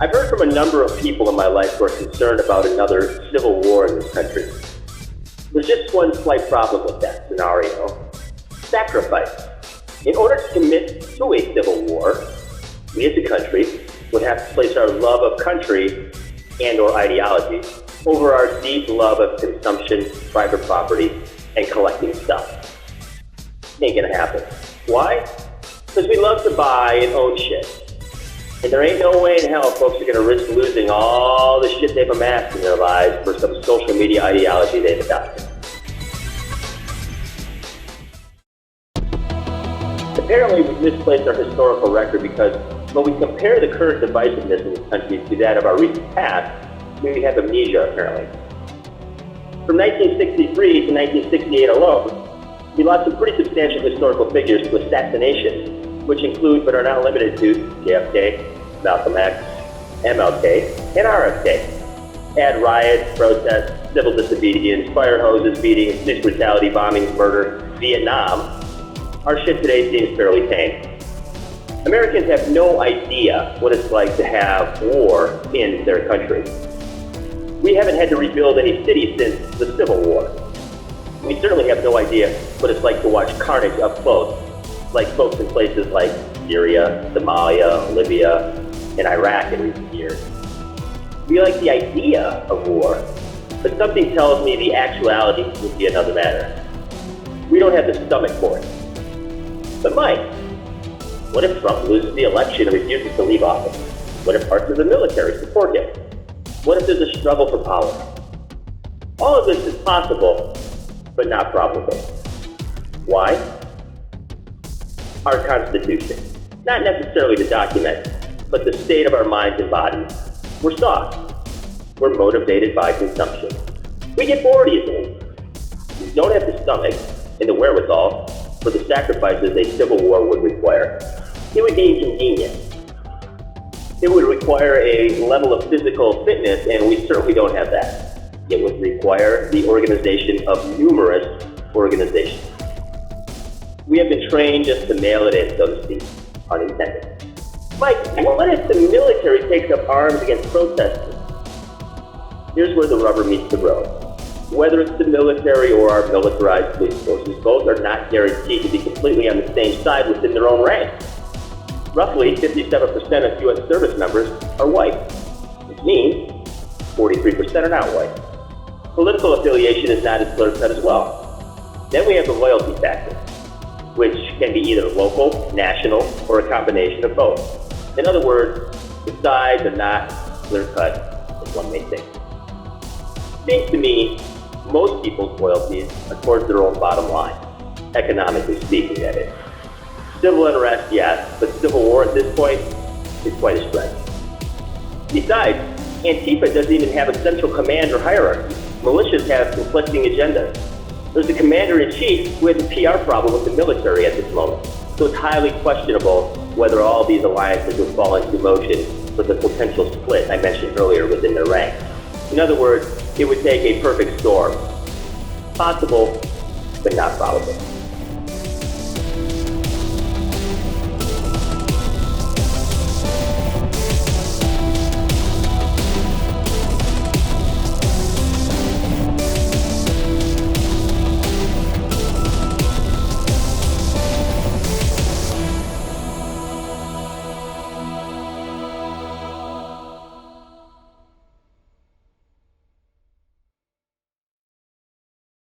I've heard from a number of people in my life who are concerned about another civil war in this country. There's just one slight problem with that scenario: sacrifice. In order to commit to a civil war, we as a country would have to place our love of country and or ideology over our deep love of consumption, private property, and collecting stuff. Ain't gonna happen. Why? Because we love to buy and own shit. And there ain't no way in hell folks are gonna risk losing all the shit they've amassed in their lives for some social media ideology they've adopted. Apparently, we've misplaced our historical record because when we compare the current divisiveness in this country to that of our recent past, we have amnesia, apparently. From 1963 to 1968 alone, we lost some pretty substantial historical figures to assassination, which include but are not limited to JFK, Malcolm X, MLK, and RFK. Add riots, protests, civil disobedience, fire hoses, beatings, police brutality, bombings, murder, Vietnam. Our shit today seems fairly tame. Americans have no idea what it's like to have war in their country. We haven't had to rebuild any cities since the Civil War. We certainly have no idea what it's like to watch carnage up close, like folks in places like Syria, Somalia, Libya, and Iraq in recent years. We like the idea of war, but something tells me the actuality would be another matter. We don't have the stomach for it. But Mike, what if Trump loses the election and refuses to leave office? What if parts of the military support him? What if there's a struggle for power? All of this is possible, but not probable. Why? Our Constitution. Not necessarily the document, but the state of our minds and bodies. We're soft. We're motivated by consumption. We get bored easily. We don't have the stomach and the wherewithal for the sacrifices a civil war would require. It would be inconvenient. It would require a level of physical fitness, and we certainly don't have that. It would require the organization of numerous organizations. We have been trained just to mail it in, so to speak, unintended. Mike, what if the military takes up arms against protesters? Here's where the rubber meets the road. Whether it's the military or our militarized police forces, both are not guaranteed to be completely on the same side within their own ranks. Roughly 57% of U.S. service members are white, which means 43% are not white. Political affiliation is not as clear-cut as well. Then we have the loyalty factor, which can be either local, national, or a combination of both. In other words, the sides are not clear-cut as one may think. Seems to me, most people's loyalties are towards their own bottom line, economically speaking, that is. Civil unrest, yes, but civil war at this point is quite a stretch. Besides, Antifa doesn't even have a central command or hierarchy. Militias have conflicting agendas. There's a commander-in-chief who has a PR problem with the military at this moment, so it's highly questionable whether all these alliances will fall into motion with the potential split I mentioned earlier within their ranks. In other words, it would take a perfect storm. Possible, but not probable.